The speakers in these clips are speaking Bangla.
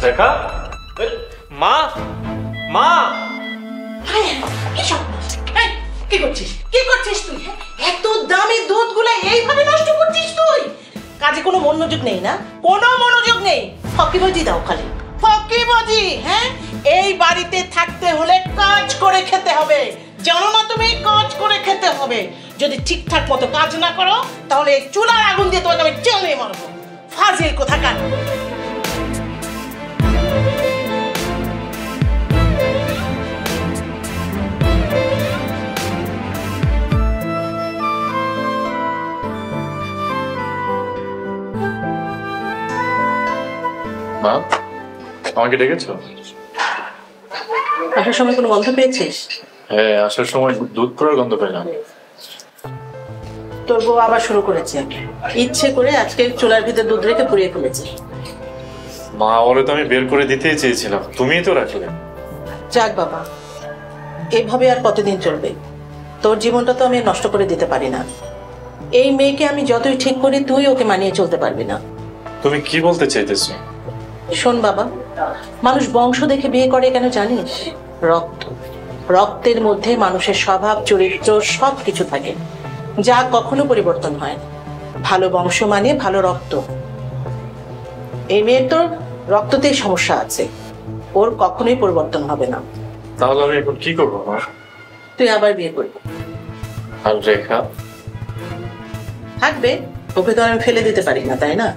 দেখা মা মা কি করছিস তুই? এত দামি দুধগুলো এইভাবে নষ্ট করছিস তুই? কাজে কোনো মনোযোগ নেই না? কোনো মনোযোগ নেই, ফকিবাজি দাও খালি ফকিবাজি। হ্যাঁ, এই বাড়িতে থাকতে হলে কাজ করে খেতে হবে, জানো না তুমি? কাজ করে খেতে হবে। যদি ঠিকঠাক মতো কাজ না করো তাহলে চুলার আগুন দিয়ে তোমাকে আমি জ্বালিয়ে মারবো। ফাজিল কোথাকার। মা, আমাকে ডেকেছো? আসার সময় কোনো গন্ধ পেয়েছিস? হ্যাঁ, আসার সময় দুধ পড়ার গন্ধ পেলাম। তোর বউ আবার শুরু করেছে, ইচ্ছে করে আজকে চুলার ভিতরে দুধ রেখে পুড়িয়ে ফেলেছে। মা, ওরে তো আমি বের করে দিতেই চেয়েছিলাম, তুমিই তো রাখলে। যাক বাবা, এভাবে আর কতদিন চলবে? তোর জীবনটা তো আমি নষ্ট করে দিতে পারি না। এই মেয়েকে আমি যতই ঠিক করি তুই ওকে মানিয়ে চলতে পারবি না। তুমি কি বলতে চাইতেছো? শোন বাবা, মানুষ বংশ দেখে বিয়ে করে কেন জানিস? রক্ত, রক্তের মধ্যে মানুষের স্বভাব, চরিত্র সবকিছু থাকে, যা কখনো পরিবর্তন হয় না। ভালো বংশ মানে ভালো রক্ত। এই মেয়ের তোর রক্ততেই সমস্যা আছে, ওর কখনোই পরিবর্তন হবে না। তাহলে আমি এখন কি করবো মা? তুই আবার বিয়ে করবি। আর রেখা থাকবে, ওকে তো আমি ফেলে দিতে পারি না, তাই না?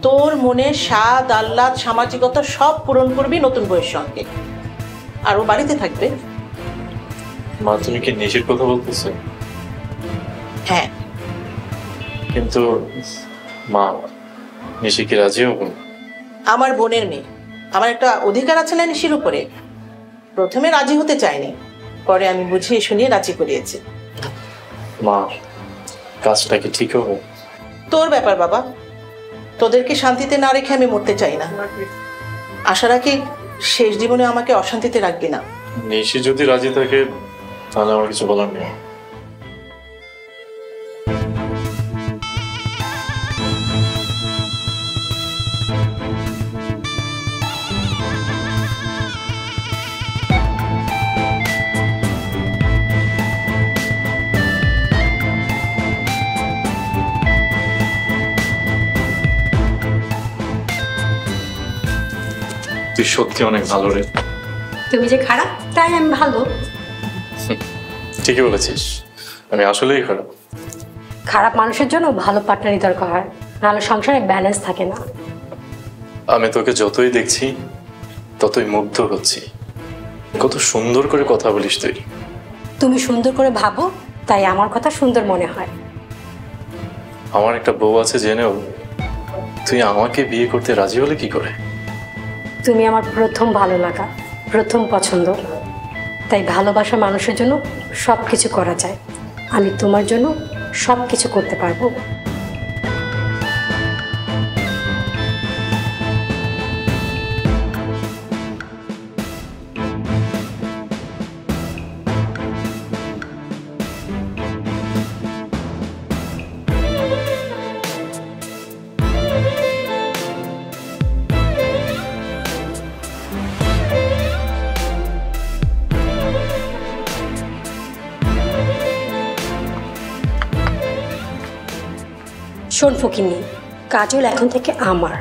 তোর মনে স্বাদ, আহ্লাদ, সামাজিকতা সব পূরণ করবি নতুন বইয়ের সঙ্গে, আর ও বাড়িতে থাকবে। মা, তুমি কি নিশির কথা বলতেছো? হ্যাঁ। কিন্তু মা, নিশি কি রাজি হবো? আমার বোনের মেয়ে, আমার একটা অধিকার আছে না নিশির উপরে। প্রথমে রাজি হতে চাইনি, পরে আমি বুঝিয়ে শুনিয়ে রাজি করিয়েছি। মা, কাজটা কি ঠিক হবে? তোর ব্যাপার বাবা, তোদেরকে শান্তিতে না রেখে আমি মরতে চাই না। আশা রাখি শেষ জীবনে আমাকে অশান্তিতে রাখবি না। নিশি যদি রাজি থাকে তাহলে আমার কিছু বলার নেই। তুই সত্যি অনেক ভালো রে। তুমি যে খারাপ তাই আমি ভালো। ঠিকই বলেছিস, আমি আসলেই খারাপ। খারাপ মানুষের জন্য ভালো পার্টনারই দরকার হয়, নাহলে সংসারে ব্যালেন্স থাকে না। আমি তোকে যতই দেখছি ততই মুগ্ধ হচ্ছি। কত সুন্দর করে কথা বলিস তুই। তুমি সুন্দর করে ভাবো তাই আমার কথা সুন্দর মনে হয়। আমার একটা বউ আছে জেনেও তুই আমাকে বিয়ে করতে রাজি হলে কি করে? তুমি আমার প্রথম ভালো লাগা, প্রথম পছন্দ, তাই ভালোবাসা মানুষের জন্য সব কিছু করা যায়। আমি তোমার জন্য সব কিছু করতে পারবো। শোন ফকিন্নি, কাজল এখন থেকে আমার।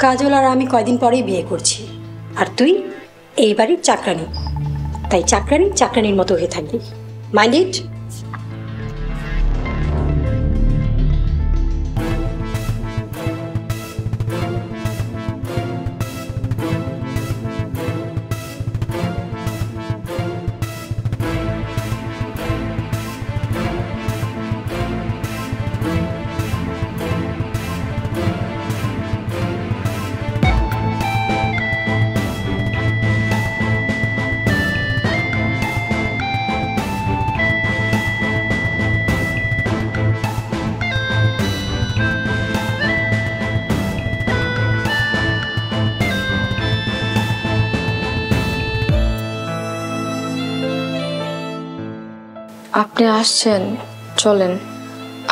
কাজল আর আমি কয়দিন পরেই বিয়ে করছি, আর তুই এই বাড়ির চাকরানি, তাই চাকরানি চাকরানির মতো হয়ে থাকবি। Mind it? আপনি আসছেন, চলেন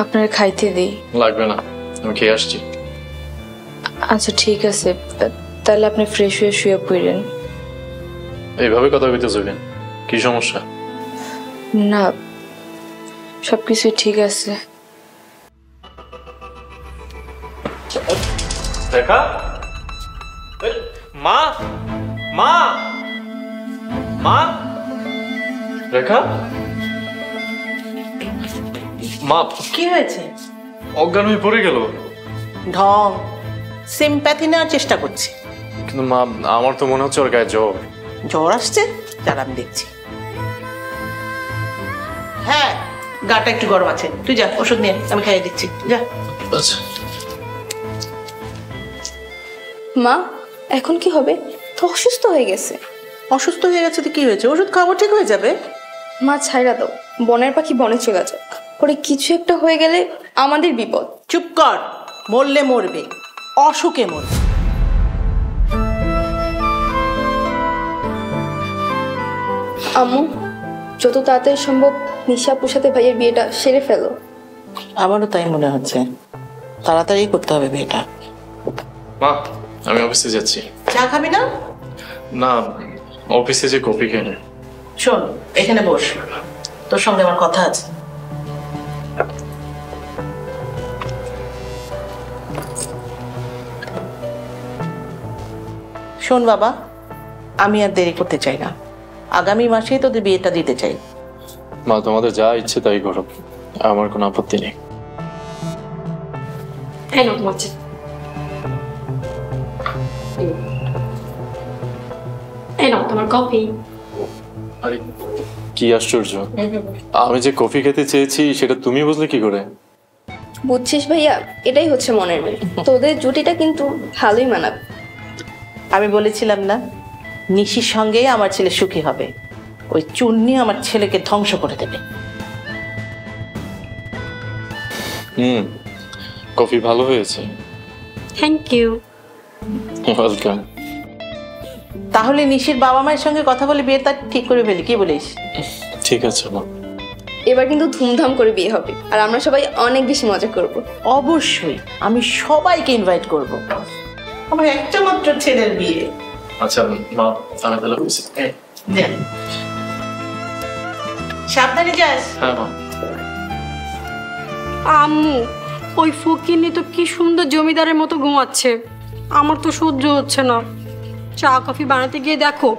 আপনার খাইতে দিই। লাগবে না, আমি খেয়ে আসছি। আচ্ছা ঠিক আছে, তাহলে আপনি ফ্রেশ হয়ে শুয়ে পড়েন। এইভাবে কথা কইতে যাবেন, কি সমস্যা? না, সবকিছু ঠিক আছে। রেখা, মা মা মা, রেখা, মা কি হয়েছে? অজ্ঞান হয়ে পড়ে গেল। ঢং, সিম্প্যাথি নেওয়ার চেষ্টা করছি। কিন্তু মা, আমার তো মনে হচ্ছে ওর গায়ে জ্বর। জ্বর আসছে? যার আমি দেখছি। হ্যাঁ, গাটা একটু গরম আছে, তুই যা ওষুধ নিয়ে, আমি খাইয়ে দিচ্ছি, যা। আচ্ছা। মা, এখন কি হবে? তো অসুস্থ হয়ে গেছে। অসুস্থ হয়ে গেছে তো কি হয়েছে? ওষুধ খাবো, ঠিক হয়ে যাবে। মা ছাইরা দাও, বনের পাখি বনে চলে যাক, পরে কিছু একটা হয়ে গেলে আমাদের বিপদ। চুপ কর, মরলে মরবে, অসুখে মরবে। আম্মু, যত তাড়াতাড়ি সম্ভব নিশা আপুর সাথে ভাইয়ের বিয়েটা সেরে ফেলো। আমারও তাই মনে হচ্ছে, তাড়াতাড়ি করতে হবে বিয়েটা। মা, আমি অফিসে যাচ্ছি। চা খাবি না? না, অফিসে যে কফি খেয়ে নেই। শোন, এখানে বস, তোর সঙ্গে আমার কথা আছে। শোন বাবা, আমি আর দেরি করতে চাই না, আগামী মাসেই তোদের বিয়েটা দিতে চাই। মা, তোমাদের যা ইচ্ছে তাই করো, আমার কোনো আপত্তি নেই। এই নাও তোমার চা। এই নাও তোমার কফি। আরে কি আশ্চর্য, আমি যে কফি খেতে চেয়েছি সেটা তুমি বুঝলে কি করে? বুঝছিস ভাইয়া, এটাই হচ্ছে মনের মিল। তোদের জুটিটা কিন্তু ভালোই মানাবে। আমি বলেছিলাম না, নিশির সঙ্গে আমার ছেলে সুখী হবে। ওই চুন্নি আমার ছেলেকে ধ্বংস করে দেবে। কফি ভালো হয়েছে। Thank you. ওয়েলকাম। তাহলে নিশির বাবা মায়ের সঙ্গে কথা বলে বিয়েটা ঠিক করে ফেলি, কি বলিস? ঠিক আছে মা। এবার কিন্তু ধুমধাম করে বিয়ে হবে, আর আমরা সবাই অনেক বেশি মজা করব। অবশ্যই, আমি সবাইকে ইনভাইট করব। আমার একটা মাত্র ছেলের বিয়ে। আচ্ছা মা, আমি তাহলে অফিসে। যা। সাবধানে যাস। হ্যাঁ মা। আম্মু, ওই ফকিন্নি তো কি সুন্দর জমিদারের মতো ঘুমাচ্ছে, আমার তো সহ্য হচ্ছে না। চা কফি বানাতে গিয়ে দেখো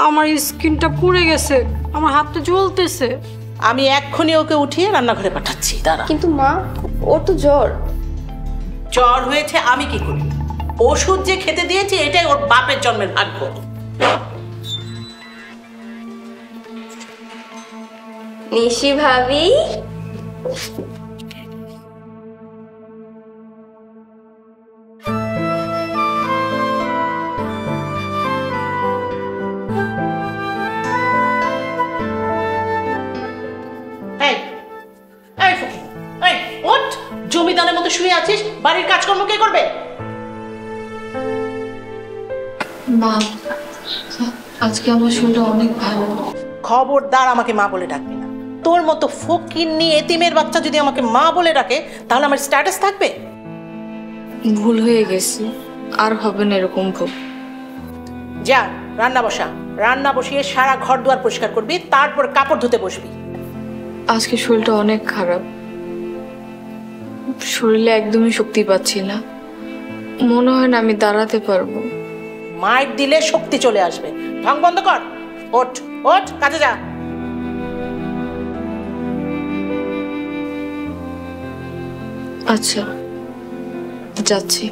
আমার স্কিনটা পুড়ে গেছে, আমার হাতটা জ্বলতেছে। আমি এক্ষুনি ওকে উঠিয়ে রান্নাঘরে পাঠাচ্ছি, দাঁড়া। কিন্তু মা, ওর তো জ্বর। জ্বর হয়েছে আমি কি করি? ওষুধ যে খেতে দিয়েছি এটাই ওর বাপের জন্মের ভাগ্য। নিশি ভাবি, এই, এই ফকির, এই, ওঠ। জমিদারের মতো শুয়ে আছিস, বাড়ির কাজকর্ম কে করবে? মা, আজকে আমার শরীরটা অনেক ভালো। খবরদার আমাকে মা বলে ডাকবি না। তোর মতো ফকিন্নি এতিমের বাচ্চা যদি আমাকে মা বলে ডাকে তাহলে আমার স্ট্যাটাস থাকবে? ভুল হয়ে গেছে, আর হবে না এরকম ভুল। যা রান্না বসা, রান্না বসিয়ে সারা ঘর দুয়ার পরিষ্কার করবি, তারপর কাপড় ধুতে বসবি। আজকে শরীরটা অনেক খারাপ, শরীরে একদমই শক্তি পাচ্ছি না, মনে হয় না আমি দাঁড়াতে পারবো। মাইর দিলে শক্তি চলে আসবে। ঢং বন্ধ কর, ওঠ ওঠ, কাজে যা। আচ্ছা, যাচ্ছি।